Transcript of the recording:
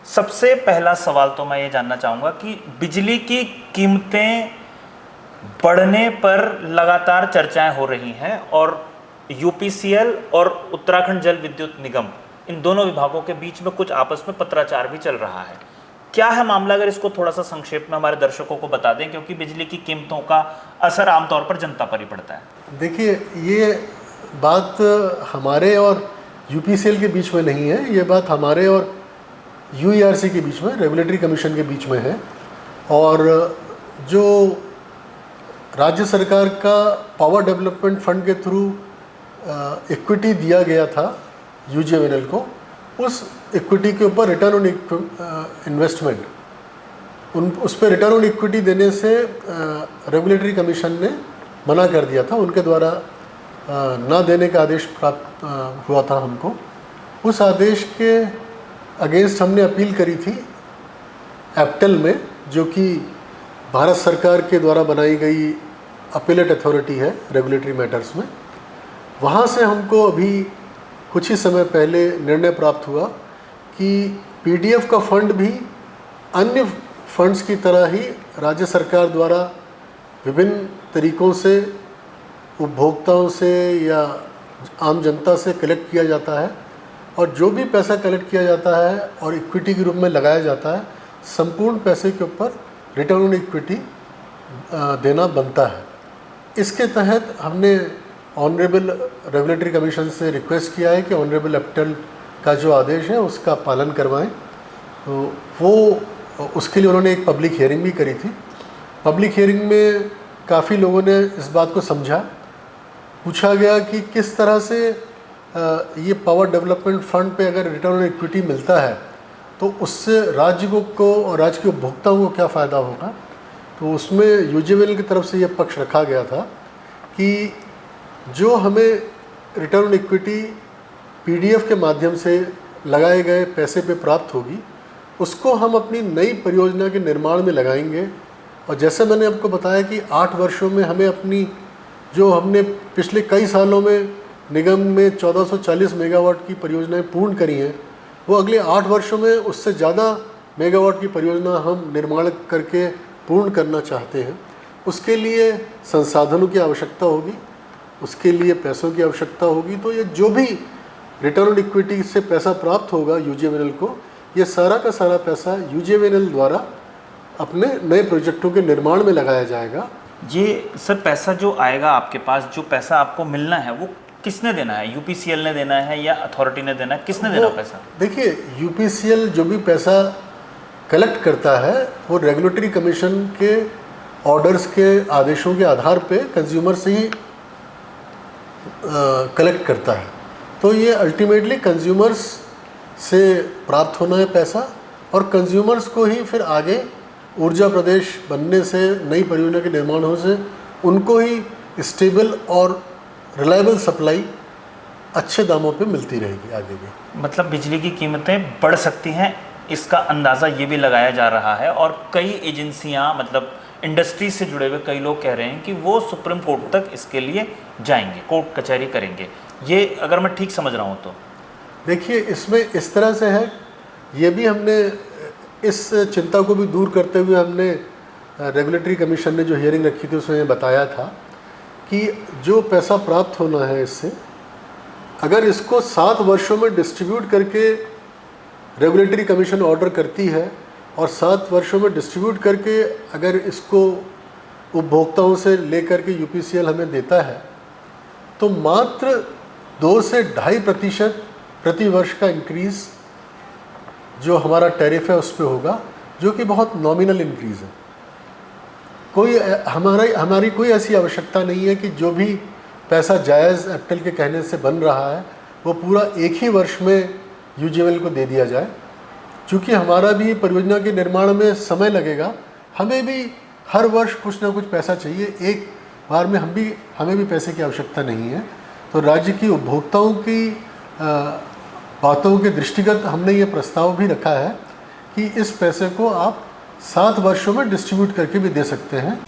सबसे पहला सवाल तो मैं ये जानना चाहूँगा कि बिजली की कीमतें बढ़ने पर लगातार चर्चाएं हो रही हैं और यूपीसीएल और उत्तराखंड जल विद्युत निगम, इन दोनों विभागों के बीच में कुछ आपस में पत्राचार भी चल रहा है। क्या है मामला, अगर इसको थोड़ा सा संक्षेप में हमारे दर्शकों को बता दें, क्योंकि बिजली की कीमतों का असर आमतौर पर जनता पर ही पड़ता है। देखिए, ये बात हमारे और यूपीसीएल के बीच में नहीं है, ये बात हमारे और यूईआरसी के बीच में, रेगुलेटरी कमीशन के बीच में है। और जो राज्य सरकार का पावर डेवलपमेंट फंड के थ्रू इक्विटी दिया गया था यूजीवीएनएल को, उस इक्विटी के ऊपर रिटर्न ऑन इन्वेस्टमेंट, उस पर रिटर्न ऑन इक्विटी देने से रेगुलेटरी कमीशन ने मना कर दिया था। उनके द्वारा ना देने का आदेश प्राप्त हुआ था हमको। उस आदेश के अगेंस्ट हमने अपील करी थी एप्टेल में, जो कि भारत सरकार के द्वारा बनाई गई अपीलेट अथॉरिटी है रेगुलेटरी मैटर्स में। वहाँ से हमको अभी कुछ ही समय पहले निर्णय प्राप्त हुआ कि पीडीएफ का फंड भी अन्य फंड्स की तरह ही राज्य सरकार द्वारा विभिन्न तरीक़ों से उपभोक्ताओं से या आम जनता से कलेक्ट किया जाता है, और जो भी पैसा कलेक्ट किया जाता है और इक्विटी के रूप में लगाया जाता है, संपूर्ण पैसे के ऊपर रिटर्न ऑन इक्विटी देना बनता है। इसके तहत हमने ऑनरेबल रेगुलेटरी कमीशन से रिक्वेस्ट किया है कि ऑनरेबल एप्टेल का जो आदेश है उसका पालन करवाएं। तो वो उसके लिए उन्होंने एक पब्लिक हियरिंग भी करी थी। पब्लिक हियरिंग में काफ़ी लोगों ने इस बात को समझा। पूछा गया कि किस तरह से ये पावर डेवलपमेंट फंड पे अगर रिटर्न ऑन इक्विटी मिलता है तो उससे राज्य को और राज्य के उपभोक्ताओं को क्या फ़ायदा होगा। तो उसमें यूजीवीएनएल की तरफ से ये पक्ष रखा गया था कि जो हमें रिटर्न ऑन इक्विटी पीडीएफ के माध्यम से लगाए गए पैसे पे प्राप्त होगी, उसको हम अपनी नई परियोजना के निर्माण में लगाएंगे। और जैसे मैंने आपको बताया कि 8 वर्षों में हमें अपनी, जो हमने पिछले कई सालों में निगम में 1440 मेगावाट की परियोजनाएं पूर्ण करी हैं, वो अगले 8 वर्षों में उससे ज़्यादा मेगावाट की परियोजना हम निर्माण करके पूर्ण करना चाहते हैं। उसके लिए संसाधनों की आवश्यकता होगी, उसके लिए पैसों की आवश्यकता होगी। तो ये जो भी रिटर्न ऑन इक्विटी से पैसा प्राप्त होगा यूजीवीएनएल को, ये सारा का सारा पैसा यूजीवीएनएल द्वारा अपने नए प्रोजेक्टों के निर्माण में लगाया जाएगा। ये सर पैसा जो आएगा आपके पास, जो पैसा आपको मिलना है, वो किसने देना है? यूपीसीएल ने देना है या अथॉरिटी ने देना है? किसने देना पैसा? देखिए, यूपीसीएल जो भी पैसा कलेक्ट करता है वो रेगुलेटरी कमीशन के ऑर्डर्स के आदेशों के आधार पे कंज्यूमर से ही कलेक्ट करता है। तो ये अल्टीमेटली कंज्यूमर्स से प्राप्त होना है पैसा, और कंज्यूमर्स को ही फिर आगे ऊर्जा प्रदेश बनने से, नई परियोजना के निर्माण होने से उनको ही स्टेबल और रिलायबल सप्लाई अच्छे दामों पे मिलती रहेगी आगे भी। मतलब बिजली की कीमतें बढ़ सकती हैं, इसका अंदाज़ा ये भी लगाया जा रहा है। और कई एजेंसियां, मतलब इंडस्ट्री से जुड़े हुए कई लोग कह रहे हैं कि वो सुप्रीम कोर्ट तक इसके लिए जाएंगे, कोर्ट कचहरी करेंगे। ये अगर मैं ठीक समझ रहा हूँ तो? देखिए, इसमें इस तरह से है, ये भी हमने इस चिंता को भी दूर करते हुए हमने रेगुलेटरी कमीशन ने जो हियरिंग रखी थी उसमें बताया था कि जो पैसा प्राप्त होना है इससे, अगर इसको 7 वर्षों में डिस्ट्रीब्यूट करके रेगुलेटरी कमीशन ऑर्डर करती है और 7 वर्षों में डिस्ट्रीब्यूट करके अगर इसको उपभोक्ताओं से लेकर के यूपीसीएल हमें देता है, तो मात्र 2 से 2.5% प्रति वर्ष का इंक्रीज़ जो हमारा टैरिफ है उस पर होगा, जो कि बहुत नॉमिनल इंक्रीज़ है। कोई हमारी कोई ऐसी आवश्यकता नहीं है कि जो भी पैसा जायज़ एप्टेल के कहने से बन रहा है वो पूरा एक ही वर्ष में यूजीवीएनएल को दे दिया जाए। चूँकि हमारा भी परियोजना के निर्माण में समय लगेगा, हमें भी हर वर्ष कुछ ना कुछ पैसा चाहिए, एक बार में हमें भी पैसे की आवश्यकता नहीं है। तो राज्य की उपभोक्ताओं की बातों के दृष्टिगत हमने ये प्रस्ताव भी रखा है कि इस पैसे को आप 7 वर्षों में डिस्ट्रीब्यूट करके भी दे सकते हैं।